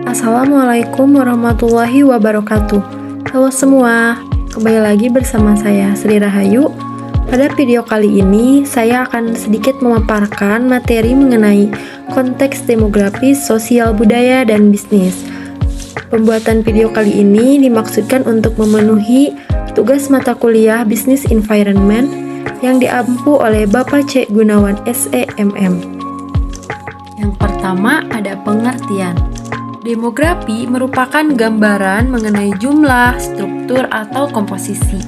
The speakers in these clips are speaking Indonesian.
Assalamualaikum warahmatullahi wabarakatuh. Halo semua, kembali lagi bersama saya Sri Rahayu. Pada video kali ini, saya akan sedikit memaparkan materi mengenai konteks demografis, sosial budaya, dan bisnis. Pembuatan video kali ini dimaksudkan untuk memenuhi tugas mata kuliah Business Environment yang diampu oleh Bapak C. Gunawan SEMM. Yang pertama ada pengertian. Demografi merupakan gambaran mengenai jumlah, struktur atau komposisi,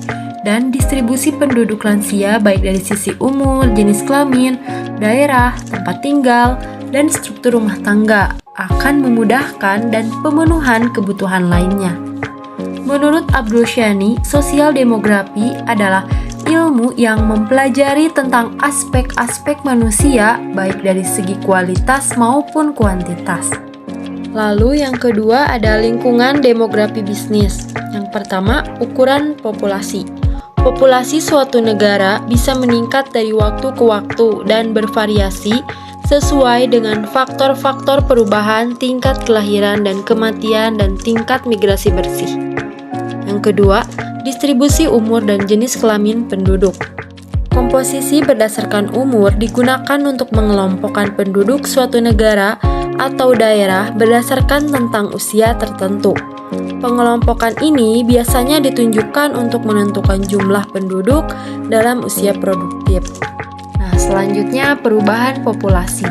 dan distribusi penduduk lansia baik dari sisi umur, jenis kelamin, daerah, tempat tinggal, dan struktur rumah tangga akan memudahkan dan pemenuhan kebutuhan lainnya. Menurut Abdul Shani, sosial demografi adalah ilmu yang mempelajari tentang aspek-aspek manusia baik dari segi kualitas maupun kuantitas. Lalu yang kedua ada lingkungan demografi bisnis. Yang pertama, ukuran populasi. Populasi suatu negara bisa meningkat dari waktu ke waktu dan bervariasi sesuai dengan faktor-faktor perubahan tingkat kelahiran dan kematian dan tingkat migrasi bersih. Yang kedua, distribusi umur dan jenis kelamin penduduk. Komposisi berdasarkan umur digunakan untuk mengelompokkan penduduk suatu negara atau daerah berdasarkan tentang usia tertentu. Pengelompokan ini biasanya ditunjukkan untuk menentukan jumlah penduduk dalam usia produktif. Nah, selanjutnya perubahan populasi.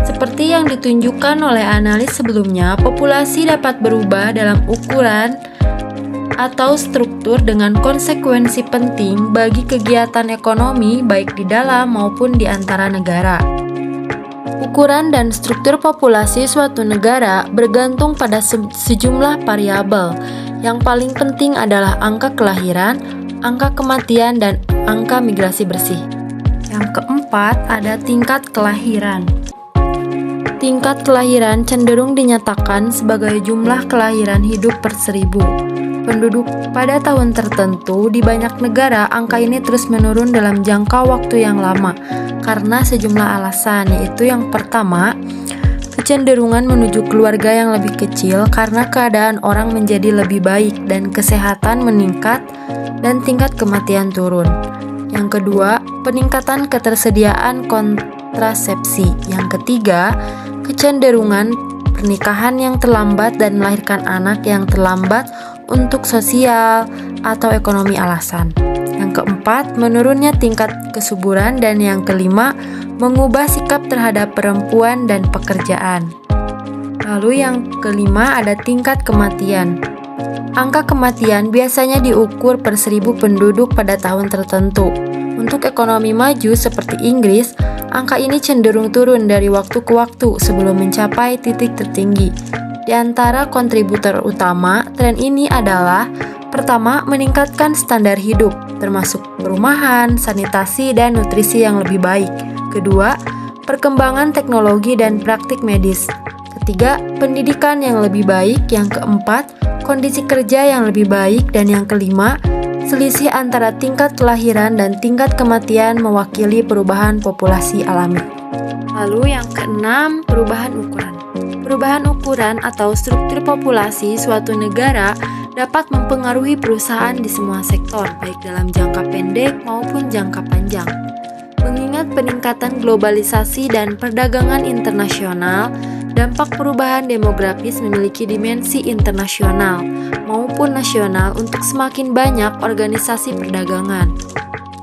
Seperti yang ditunjukkan oleh analis sebelumnya, populasi dapat berubah dalam ukuran atau struktur dengan konsekuensi penting bagi kegiatan ekonomi baik di dalam maupun di antara negara. Ukuran dan struktur populasi suatu negara bergantung pada sejumlah variabel. Yang paling penting adalah angka kelahiran, angka kematian, dan angka migrasi bersih. Yang keempat ada tingkat kelahiran. Tingkat kelahiran cenderung dinyatakan sebagai jumlah kelahiran hidup per 1000 penduduk pada tahun tertentu. Di banyak negara, angka ini terus menurun dalam jangka waktu yang lama karena sejumlah alasan, yaitu yang pertama, kecenderungan menuju keluarga yang lebih kecil karena keadaan orang menjadi lebih baik dan kesehatan meningkat dan tingkat kematian turun. Yang kedua, peningkatan ketersediaan kontrasepsi. Yang ketiga, kecenderungan pernikahan yang terlambat dan melahirkan anak yang terlambat untuk sosial atau ekonomi alasan. Yang keempat, menurunnya tingkat kesuburan, dan yang kelima, mengubah sikap terhadap perempuan dan pekerjaan. Lalu yang kelima ada tingkat kematian. Angka kematian biasanya diukur per 1000 penduduk pada tahun tertentu. Untuk ekonomi maju seperti Inggris, angka ini cenderung turun dari waktu ke waktu sebelum mencapai titik tertinggi. Di antara kontributor utama, tren ini adalah pertama, meningkatkan standar hidup, termasuk perumahan, sanitasi, dan nutrisi yang lebih baik. Kedua, perkembangan teknologi dan praktik medis. Ketiga, pendidikan yang lebih baik. Yang keempat, kondisi kerja yang lebih baik. Dan yang kelima, selisih antara tingkat kelahiran dan tingkat kematian mewakili perubahan populasi alami. Lalu yang keenam, perubahan ukuran. Perubahan ukuran atau struktur populasi suatu negara dapat mempengaruhi perusahaan di semua sektor, baik dalam jangka pendek maupun jangka panjang. Mengingat peningkatan globalisasi dan perdagangan internasional, dampak perubahan demografis memiliki dimensi internasional maupun nasional untuk semakin banyak organisasi perdagangan.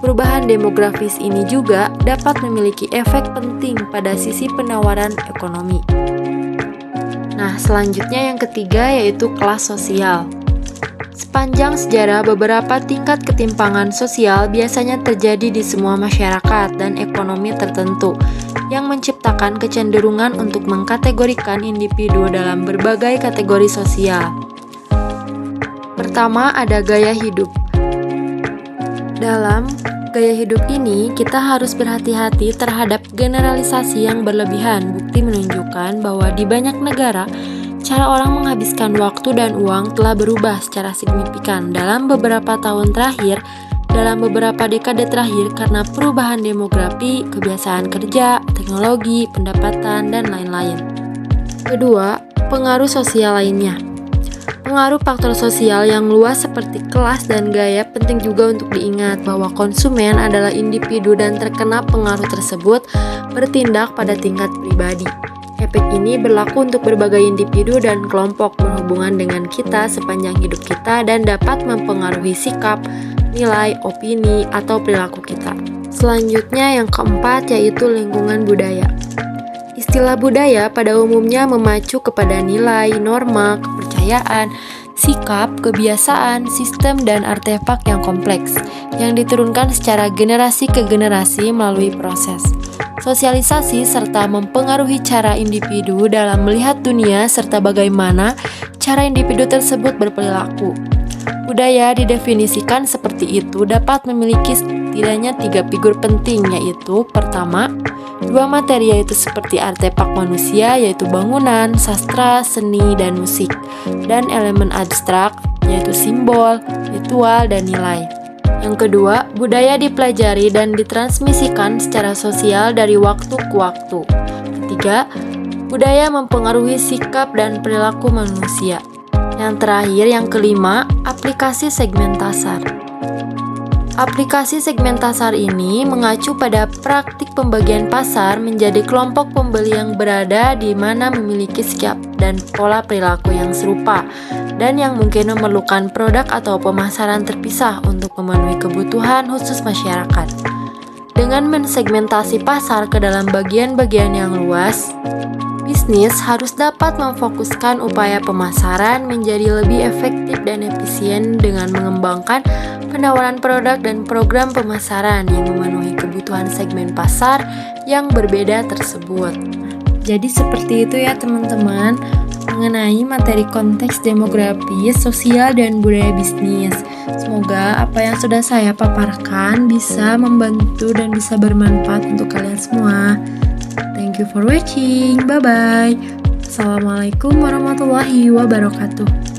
Perubahan demografis ini juga dapat memiliki efek penting pada sisi penawaran ekonomi. Nah, selanjutnya yang ketiga yaitu kelas sosial. Sepanjang sejarah, beberapa tingkat ketimpangan sosial biasanya terjadi di semua masyarakat dan ekonomi tertentu yang menciptakan kecenderungan untuk mengkategorikan individu dalam berbagai kategori sosial. Pertama, ada gaya hidup. Dalam gaya hidup ini, kita harus berhati-hati terhadap generalisasi yang berlebihan. Bukti menunjukkan bahwa di banyak negara, cara orang menghabiskan waktu dan uang telah berubah secara signifikan dalam beberapa tahun terakhir, dalam beberapa dekade terakhir karena perubahan demografi, kebiasaan kerja, teknologi, pendapatan, dan lain-lain. Kedua, Pengaruh sosial lainnya. Pengaruh faktor sosial yang luas seperti kelas dan gaya penting juga untuk diingat bahwa konsumen adalah individu dan terkena pengaruh tersebut bertindak pada tingkat pribadi. Efek ini berlaku untuk berbagai individu dan kelompok berhubungan dengan kita sepanjang hidup kita dan dapat mempengaruhi sikap, nilai, opini, atau perilaku kita. Selanjutnya yang keempat yaitu lingkungan budaya. Istilah budaya pada umumnya memacu kepada nilai, norma, kepercayaan, sikap, kebiasaan, sistem, dan artefak yang kompleks yang diturunkan secara generasi ke generasi melalui proses sosialisasi serta mempengaruhi cara individu dalam melihat dunia serta bagaimana cara individu tersebut berperilaku. Budaya didefinisikan seperti itu dapat memiliki setidaknya 3 figur penting, yaitu pertama, 2 materi yaitu seperti artefak manusia yaitu bangunan, sastra, seni, dan musik, dan elemen abstrak yaitu simbol, ritual, dan nilai. Yang kedua, budaya dipelajari dan ditransmisikan secara sosial dari waktu ke waktu. Ketiga, budaya mempengaruhi sikap dan perilaku manusia. Yang terakhir, yang kelima, aplikasi segmen pasar. Aplikasi segmen pasar ini mengacu pada praktik pembagian pasar menjadi kelompok pembeli yang berada di mana memiliki sikap dan pola perilaku yang serupa dan yang mungkin memerlukan produk atau pemasaran terpisah untuk memenuhi kebutuhan khusus masyarakat. Dengan mensegmentasi pasar ke dalam bagian-bagian yang luas, bisnis harus dapat memfokuskan upaya pemasaran menjadi lebih efektif dan efisien dengan mengembangkan penawaran produk dan program pemasaran yang memenuhi kebutuhan segmen pasar yang berbeda tersebut. Jadi seperti itu ya teman-teman, mengenai materi konteks demografi, sosial, dan budaya bisnis. Semoga apa yang sudah saya paparkan bisa membantu dan bisa bermanfaat untuk kalian semua. Thank you for watching. Bye-bye. Assalamualaikum warahmatullahi wabarakatuh.